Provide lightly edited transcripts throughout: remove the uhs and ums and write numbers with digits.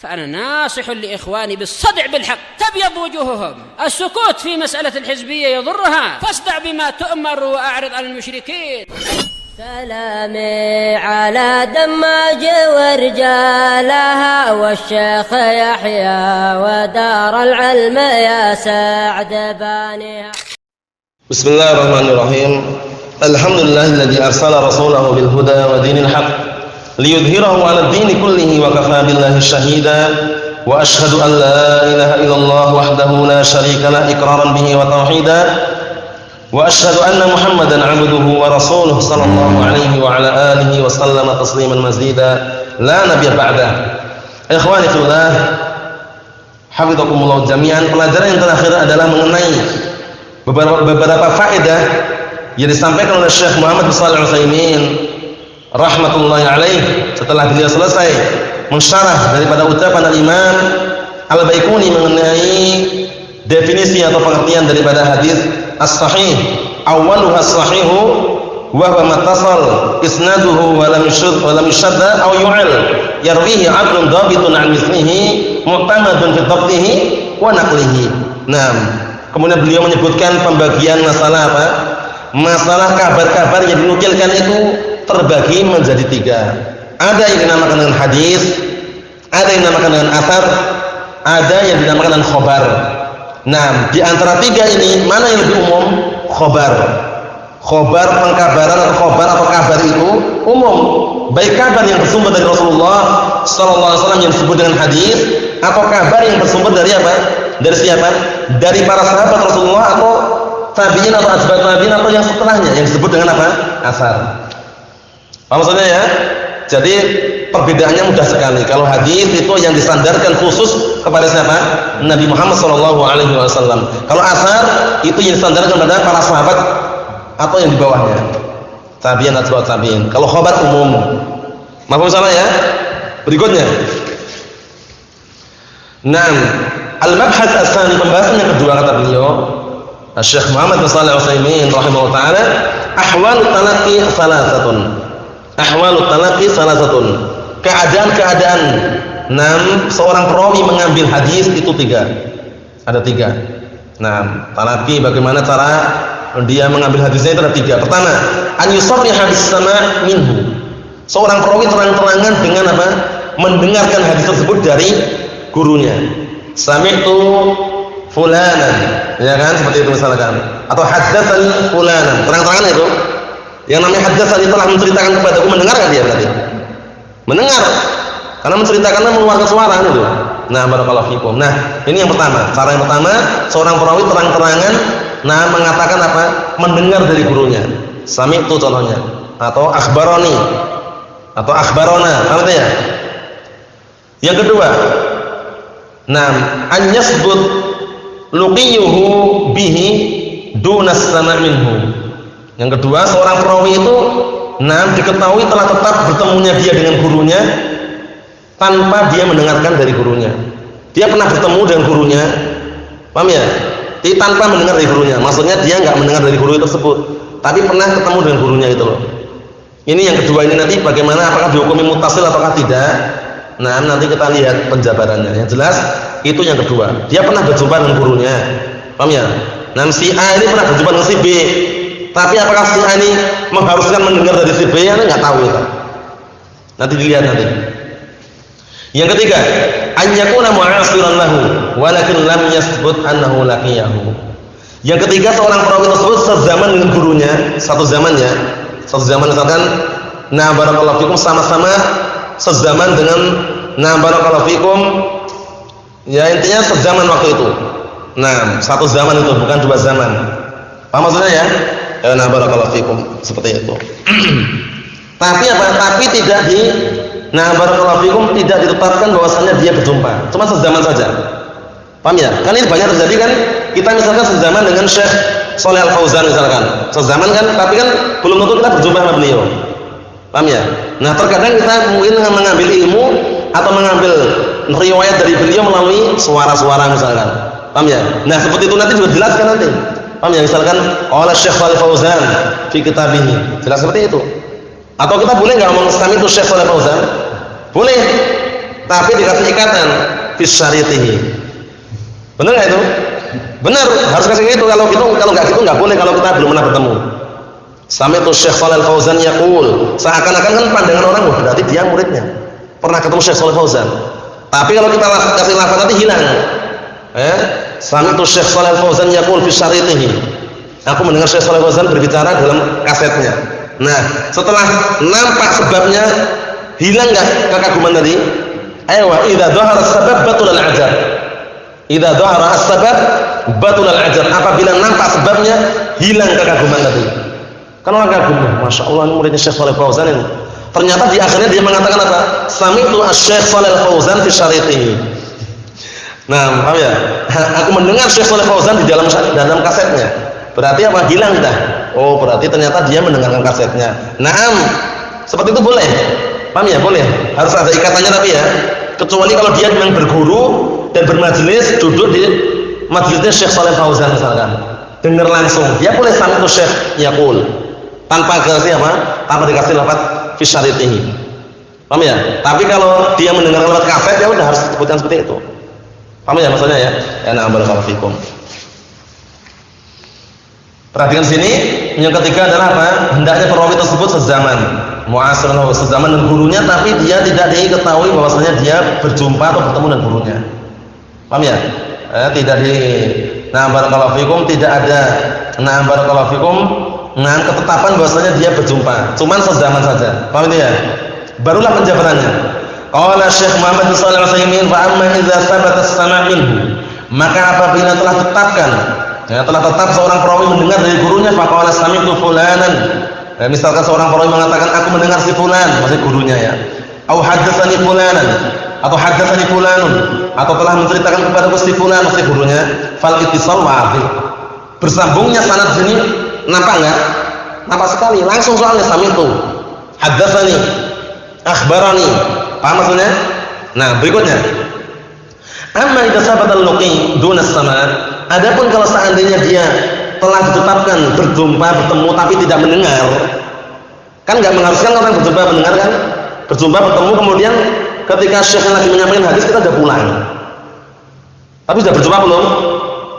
فأنا ناصح لإخواني بالصدع بالحق تبيض وجوههم. السكوت في مسألة الحزبية يضرها، فاصدع بما تؤمر وأعرض عن المشركين. سلامي على دماج ورجالها والشيخ يحيى ودار العلم يا سعد بانيها. بسم الله الرحمن الرحيم. الحمد لله الذي أرسل رسوله بالهدى ودين الحق ليظهره على الدين كله وكفى بالله شهيدا وأشهد أن لا إله إلا الله وحده لا شريك له إقرارا به وتوحيدا وأشهد أن محمدا عبده ورسوله صلى الله عليه وعلى آله وسلم تسليما مزيدا لا نبي بعده. Ikhwani fillah, hafizakumullah jami'an. Pelajaran yang terakhir adalah mengenai beberapa faedah yang disampaikan oleh Syekh Muhammad bin Shalih Al-Utsaimin rahmatullahi alaih setelah beliau selesai mensyarah daripada ucapan Al-Imam Al-Baiquni mengenai definisi atau pengertian daripada hadis as-sahih. Awwaluha as-sahihu wa huwa mattasal isnaduhu wa lam yushadda aw yu'al yarwihi 'adlun dhabitun 'an mislihi mu'tamadun fi dhabtihi wa naqlihi. Naam. Kemudian beliau menyebutkan pembagian masalah apa? Masalah kabar-kabar yang dinukilkan itu terbagi menjadi tiga. Ada yang dinamakan dengan hadis, ada yang dinamakan dengan athar, ada yang dinamakan dengan khobar. Nah, di antara tiga ini mana yang lebih umum? Khobar. Khobar, pengkabaran atau khobar atau kabar itu umum. Baik kabar yang bersumber dari Rasulullah sallallahu alaihi wasallam yang disebut dengan hadis, atau kabar yang bersumber dari apa? Dari siapa? Dari para sahabat Rasulullah atau tabi'in atau asbab tabi'in atau yang setelahnya yang disebut dengan apa? Asar. Apa maksudnya ya? Jadi perbedaannya mudah sekali. Kalau hadis itu yang disandarkan khusus kepada siapa? Nabi Muhammad SAW. Kalau asar itu yang disandarkan kepada para sahabat atau yang di bawahnya, tabi'in atau tabi'in. Kalau khabar umum. Maaf salah ya. Berikutnya. Naam, al-mabhath ats-tsani, pembahasan yang kedua kata beliau Syekh Muhammad bin Shalih Al-Utsaimin rahimahullah taala, ahwalut talaqi salasatun. Ahwalut talaqi salasatun. Keadaan-keadaan seorang perawi mengambil hadis itu tiga. Ada tiga. Nah, talaqi bagaimana cara dia mengambil hadisnya itu ada tiga. Pertama, an yusarriha bis-sama' minhu. Seorang perawi terang-terangan dengan apa? Mendengarkan hadis tersebut dari gurunya. Sami'tu fulanan, ya kan, seperti itu misalkan. Atau haddatsani fulanan, terang-terangan itu. Yang namanya haddatsani telah menceritakan kepadaku, mendengar kan dia berarti? Mendengar. Karena menceritakannya mengeluarkan suara itu. Nah, barakallahu fikum. Nah, ini yang pertama. Cara yang pertama, seorang perawi terang-terangan mengatakan apa? Mendengar dari gurunya. Sami'tu contohnya, atau akhbarani, atau akhbarona, apa ya? Yang kedua, an yasbut luqiyuhu bihi dunas sama' minhu. Yang kedua, seorang perawi itu diketahui telah tetap bertemunya dia dengan gurunya tanpa dia mendengarkan dari gurunya. Dia pernah bertemu dengan gurunya, paham ya? Jadi tanpa mendengar dari gurunya. Maksudnya dia enggak mendengar dari guru tersebut, tapi pernah ketemu dengan gurunya itu loh. Ini yang kedua, ini nanti bagaimana, apakah dihukumi muttasil ataukah tidak? Nah, nanti kita lihat penjabarannya. Yang jelas itu yang kedua. Dia pernah berjumpa dengan gurunya. Paham ya? Nah, si A ini pernah berjumpa dengan si B. Tapi apakah si A ini mengharuskan mendengar dari si B? Anda enggak tahu itu. Nanti dilihat nanti. Yang ketiga, an yakuna mu'asiran lahu walakin lam yasbut annahu laqiyahu. Yang ketiga, seorang perawi tersebut sezaman dengan gurunya, satu zaman misalkan, barakallahu fikum, sama-sama sezaman dengan barakallahu fikum, ya intinya sezaman waktu itu. Satu zaman itu, bukan dua zaman. Paham maksudnya ya? Barakallahu fikum, seperti itu. Tapi apa? Tapi tidak barakallahu fikum, tidak ditetapkan bahwasanya dia berjumpa. Cuma sezaman saja. Paham ya? Kan ini banyak terjadi kan? Kita misalkan sezaman dengan Syekh Shalih Al-Fauzan misalkan. Sezaman kan, tapi kan belum tentu kita berjumpa sama beliau. Paham ya? Nah, terkadang kita mungkin mengambil ilmu atau mengambil riwayat dari beliau melalui suara-suara misalkan. Paham ya? Nah, seperti itu nanti juga jelaskan nanti. Paham ya? Misalkan oleh Syekh Shalih Fauzan fi kitabih. Jelas seperti itu. Atau kita boleh enggak ngomong sami itu Syekh Shalih Fauzan? Boleh. tapi dikasih ikatan fi syaritihi. Benar nggak itu? Benar, harus kasih itu. Kalau nggak gitu nggak boleh kalau kita belum pernah bertemu. Sami'tu Syekh Shalal Fauzan yaqul, seakan-akan kan pandangan orang berarti dia muridnya. Pernah ketemu Syekh Shalal Fauzan. Tapi kalau kita kasih lafaz nanti hilang. Sami'tu Syekh Shalal Fauzan yaqul fi syaritihi. Aku mendengar Syekh Shalal Fauzan berbicara dalam kasetnya. Nah, setelah nampak sebabnya, hilang enggak kekaguman tadi? Aywa idza dhahara as-sabab batul al-'ajab. Idza dhahara as-sabab batul al-'ajab. Apabila nampak sebabnya, hilang kekaguman tadi. Kan orang kagum, Masya Allah ini muridnya Syekh Shalal Fauzan ini. Ternyata di akhirnya dia mengatakan apa? Sami'tu Syekh Shalal Fauzan fi syaritihi. Nah, paham ya? Aku mendengar Syekh Shalal Fauzan di dalam kasetnya. Berarti apa? Hilang dah. Oh, berarti ternyata dia mendengarkan kasetnya. Naam, seperti itu boleh. Paham ya? Boleh. Harus ada ikatannya tapi ya. Kecuali kalau dia memang berguru dan bermajelis, duduk di majelisnya Syekh Shalal Fauzan misalkan. Dengar langsung. Dia boleh sami'tu Syekh yaqul. Tanpa dikasih apa? Tanpa dikasih lafaz fi syaritihi. Paham ya? Tapi kalau dia mendengar lewat kaset ya udah harus disebutkan seperti itu. Paham ya maksudnya ya? Ya na'am barakallahu fikum. Perhatikan sini, yang ketiga adalah apa? Hendaknya perawi tersebut sezaman, mu'asir lahu, sezaman dengan gurunya, tapi dia tidak diketahui bahwasanya dia berjumpa atau bertemu dengan gurunya. Paham ya? Tidak di na'am barakallahu fikum, tidak ada na'am barakallahu fikum, nah ketetapan bahwasanya dia berjumpa, cuman sezaman saja. Paham itu ya? Barulah penjabarannya. Qala Syekh Muhammad bin Shalih Al-Utsaimin, fa amma idza sabata as-sama' minhu, maka apabila telah tetapkan, telah tetap seorang perawi mendengar dari gurunya, fa qala sami'tu fulanan. Misalkan seorang perawi mengatakan aku mendengar si fulan, maksud gurunya ya. Au haddatsani fulanan, atau haddatsani fulanun, atau telah menceritakan kepadaku si fulan, maksud gurunya, fal ittisal wadih. Bersambungnya sanad sini nampak enggak? Nampak sekali, langsung soalnya sami'tu, haddatsani, akhbarani. Paham maksudnya? Nah, berikutnya. Amma idza sabata al-luqi duna as-sama'. Adapun kalau seandainya dia telah ditetapkan berjumpa, bertemu tapi tidak mendengar. Kan enggak mengharuskan orang berjumpa mendengar kan? Berjumpa, bertemu, kemudian ketika Syekh lagi menyampaikan hadis kita sudah pulang. Tapi sudah berjumpa belum?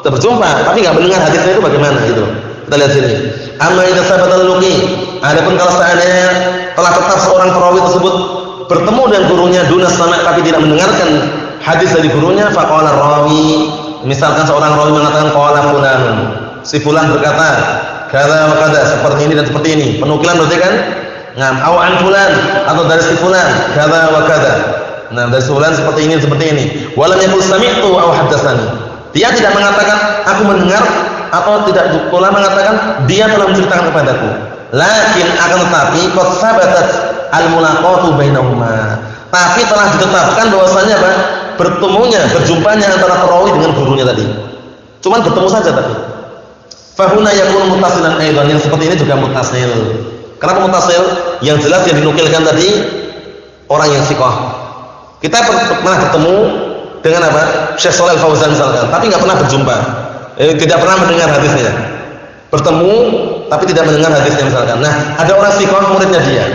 Sudah berjumpa, tapi enggak mendengar hadisnya itu bagaimana gitu. Kita lihat sini. Amma idza sabata al-luqi. Adapun kalau seandainya telah tetap seorang perawi tersebut bertemu dengan gurunya duna sama' tapi tidak mendengarkan hadis dari gurunya, faqala rawi, misalkan seorang rawi mengatakan qala fulanun, si fulan berkata kadza wa kadza, seperti ini dan seperti ini, penukilan berarti kan? Ngam au an fulan, atau dari si fulan kadza wa kadza. Nah, dari si fulan seperti ini seperti ini. Walam yaqul sami'tu aw haddatsani. Dia tidak mengatakan aku mendengar, atau tidak pula mengatakan dia telah menceritakan kepadaku. Lakin akan tetapi qad sabatat al-mulaqatu bainahuma. Tapi telah ditetapkan bahwasanya apa? Bertemunya, berjumpanya antara perawi dengan gurunya tadi. Cuman bertemu saja tadi. Fahuna yakun muttasilan aidan, yang seperti ini juga muttasil. Kenapa muttasil? Yang jelas yang dinukilkan tadi orang yang thiqah. Kita pernah ketemu dengan apa? Syekh Shalal Fauzan misalkan, tapi enggak pernah berjumpa. Tidak pernah mendengar hadisnya. Bertemu tapi tidak mendengar hadisnya misalkan. Nah, ada orang thiqah muridnya dia.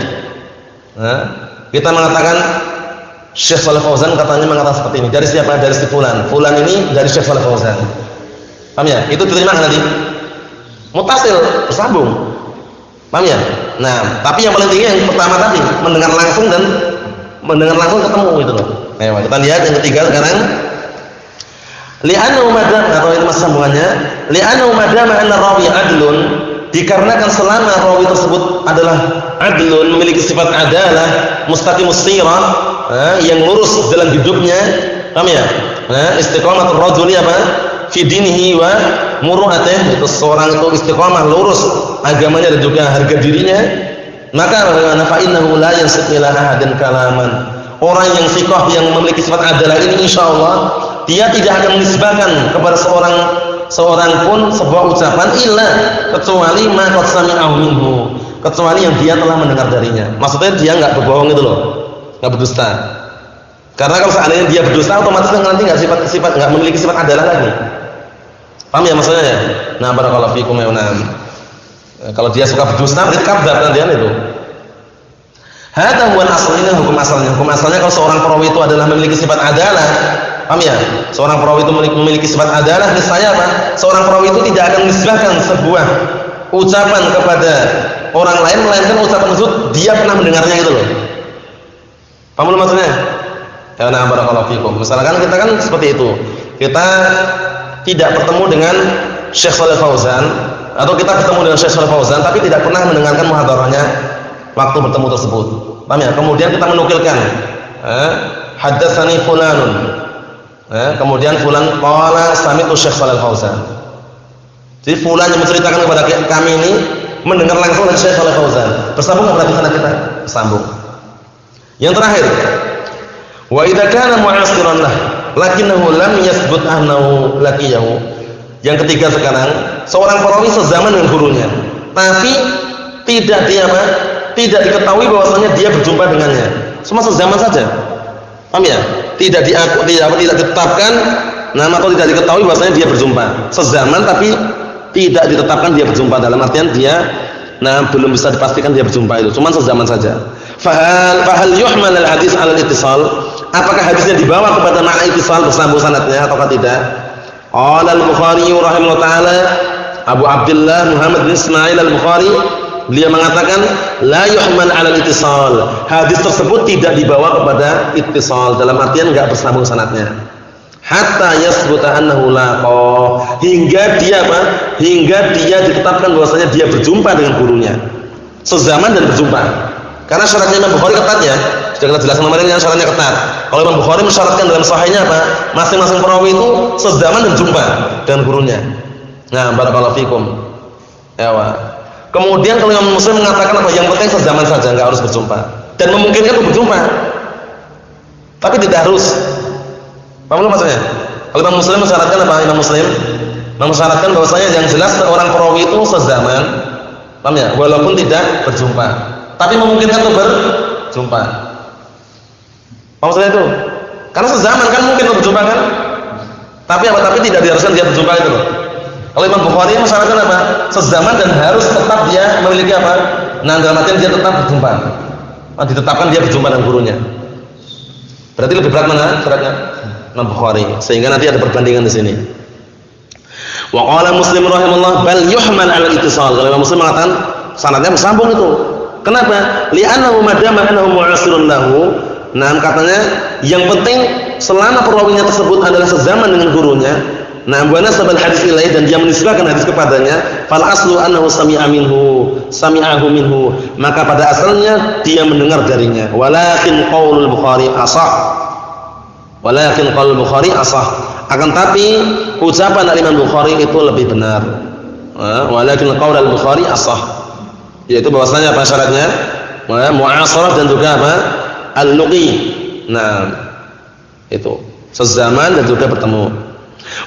Nah, kita mengatakan Syekh Shalal Fauzan katanya mengatakan seperti ini. Dari siapa? Dari si fulan. Fulan ini dari Syekh Shalal Fauzan. Paham ya? Itu diterima kan tadi? Mutasil, bersambung. Paham ya? Nah, tapi yang paling tinggi yang pertama tadi, mendengar langsung dan mendengar langsung ketemu gitu loh. Nah, kita lihat yang ketiga sekarang. Li'annahu madam, atau itu masih sambungannya. Li'annahu madam anna rawi adlun, dikarenakan selama rawi tersebut adalah adlun, memiliki sifat adalah mustaqimus sirah, yang lurus dalam hidupnya. Paham ya? Istiqamatur rajuli apa? Fi dinihi wa muru'atih. Itu seorang itu istiqamah, lurus agamanya dan juga harga dirinya. Maka fa innahu la yansib ila ahadin kalaman. Orang yang thiqah yang memiliki sifat adalah ini insyaallah dia tidak akan menisbahkan kepada seorang pun sebuah ucapan illa kecuali ma qad sami'ahu minhu, kecuali yang dia telah mendengar darinya. Maksudnya dia enggak berbohong itu loh, enggak berdusta. Karena kalau seandainya dia berdusta otomatis nanti enggak sifat enggak memiliki sifat adalah lagi. Paham ya maksudnya ya? Nah, barakallahu fikum ya. Kalau dia suka berdusta berarti kadzdzab kan dia itu. Hadza huwa al-asl, ini hukum asalnya. Hukum asalnya kalau seorang perawi itu adalah memiliki sifat adalah, paham ya? Seorang perawi itu memiliki sifat adalah, niscaya apa? Seorang perawi itu tidak akan menisbahkan sebuah ucapan kepada orang lain melainkan ucapan tersebut dia pernah mendengarnya gitu loh. Paham maksudnya? Ya, nah, barakallahu fikum. Misalkan kita kan seperti itu. Kita tidak bertemu dengan Syekh Shalih Fauzan atau kita bertemu dengan Syekh Shalih Fauzan tapi tidak pernah mendengarkan muhadarahnya waktu bertemu tersebut. Paham ya? Kemudian kita menukilkan, haddatsani fulanun. Kemudian fulan qala sami'tu Syekh Shalih Fauzan. Jadi fulan yang menceritakan kepada kami ini mendengar langsung dari Syekh Shalih Fauzan. Bersambung enggak berarti sanad kita? Bersambung. Yang terakhir, wa idza kana mu'asiran lah lakinnahu lam yathbut annahu laqiyahu. Yang ketiga sekarang, seorang perawi sezaman dengan gurunya, tapi tidak tidak diketahui bahwasanya dia berjumpa dengannya. Cuma sezaman saja. Paham ya? Tidak ditetapkan nama atau tidak diketahui bahwasanya dia berjumpa. Sezaman tapi tidak ditetapkan dia berjumpa, dalam artian dia belum bisa dipastikan dia berjumpa itu. Cuma sezaman saja. Fahal yuhmal al-hadis 'ala al-ittisal? Apakah hadisnya dibawa kepada makna ittisal bersambung sanadnya ataukah tidak? Qala al-Bukhari rahimahullah taala, Abu Abdullah Muhammad bin Ismail al-Bukhari, beliau mengatakan la yuhmal 'ala al-ittisal. Hadis tersebut tidak dibawa kepada ittisal, dalam artian enggak bersambung sanadnya. Hatta yasbuta annahu laqa, hingga dia ditetapkan bahwasanya dia berjumpa dengan gurunya. Sezaman dan berjumpa. Karena syaratnya Imam Bukhari ketat ya. Sudah kita jelaskan kemarin yang syaratnya ketat. Kalau Imam Bukhari mensyaratkan dalam sahihnya apa? Masing-masing perawi itu sezaman dan jumpa dengan gurunya. Nah, barakallahu fikum. Ya, kemudian kalau Imam Muslim mengatakan apa? Yang penting sezaman saja, enggak harus berjumpa. Dan memungkinkan untuk berjumpa. Tapi tidak harus. Paham maksudnya? Kalau Imam Muslim mensyaratkan apa? Imam Muslim mensyaratkan bahwasanya yang jelas seorang perawi itu sezaman. Paham ya? Walaupun tidak berjumpa. Tapi memungkinkan untuk berjumpa. Maksudnya itu? Karena sezaman kan mungkin untuk berjumpa kan? Tapi tidak diharuskan dia berjumpa itu loh. Kalau Imam Bukhari mensyaratkan apa? Sezaman dan harus tetap dia memiliki apa? Dalam artian dia tetap berjumpa. Ditetapkan dia berjumpa dengan gurunya. Berarti lebih berat mana syaratnya? Imam Bukhari. Sehingga nanti ada perbandingan di sini. Wa qala Muslim rahimahullah bal yuhmal 'ala al-ittisal. Kalau Imam Muslim mengatakan sanadnya bersambung itu. Kenapa? Li'annahu madama annahu mu'asirun lahu. Katanya yang penting selama perawinya tersebut adalah sezaman dengan gurunya, wa nasabal hadis ilaih, dan dia menisbahkan hadis kepadanya, fal aslu annahu sami'ahu minhu, maka pada asalnya dia mendengar darinya. Walakin qaulul Bukhari asah. Akan tapi ucapan Imam Bukhari itu lebih benar. Walakin qaulul Bukhari asah. Yaitu bahwasanya apa syaratnya? Mu'asarah dan juga apa? Al-luqi. Itu sezaman dan juga bertemu.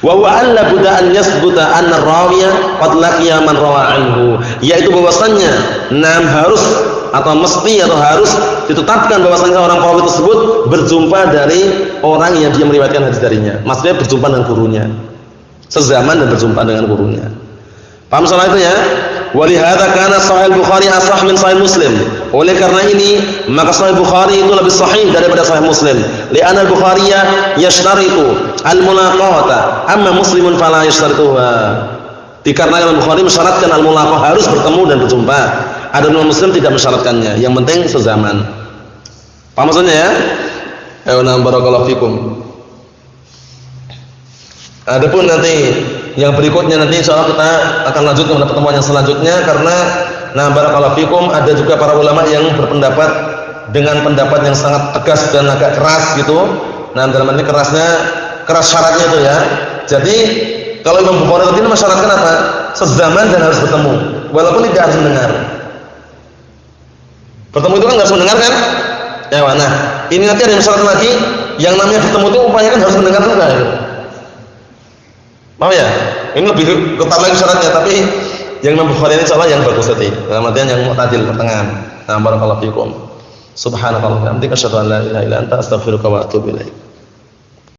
Wa huwa alla budda an yasbuta anna rawiya qad laqiya man rawa anhu. Yaitu bahwasanya harus atau mesti atau harus ditetapkan bahwasanya orang perawi tersebut berjumpa dari orang yang dia meriwayatkan hadis darinya. Maksudnya berjumpa dengan gurunya. Sezaman dan berjumpa dengan gurunya. Paham soal itu ya? Walihada kana Sahih Bukhari asah min Sahih Muslim. Oleh karena ini maka Sahih Bukhari itu lebih sahih daripada Sahih Muslim. Li'anna al-Bukhariyya yashtaritu al-mulaqata, amma Muslimun fala yashtarituha. Dikarenakan Bukhari mensyaratkan al-mulaqah harus bertemu dan berjumpa. Adapun Muslim tidak mensyaratkannya. Yang penting sezaman. Paham maksudnya ya? Ayo barakallahu fikum. Adapun nanti yang berikutnya nanti insyaallah kita akan lanjut kepada pertemuan yang selanjutnya, karena barakallahu fikum ada juga para ulama yang berpendapat dengan pendapat yang sangat tegas dan agak keras gitu. Dalam ini keras syaratnya itu ya. Jadi kalau Imam Bukhari tadi mensyaratkan apa? Sezaman dan harus bertemu, walaupun tidak harus mendengar. Bertemu itu kan harus mendengar kan? Ya, ini nanti ada yang syarat lagi, yang namanya bertemu itu upayakan harus mendengar juga. Mau ya? Ini lebih ketat lagi syaratnya, tapi yang Imam Bukhari ini insyaallah yang bagus tadi. Dalam artian yang mu'tadil pertengahan. Barakallahu fikum. Subhanakallahumma wa bihamdika asyhadu an la ilaha illa anta astaghfiruka wa atubu ilaik.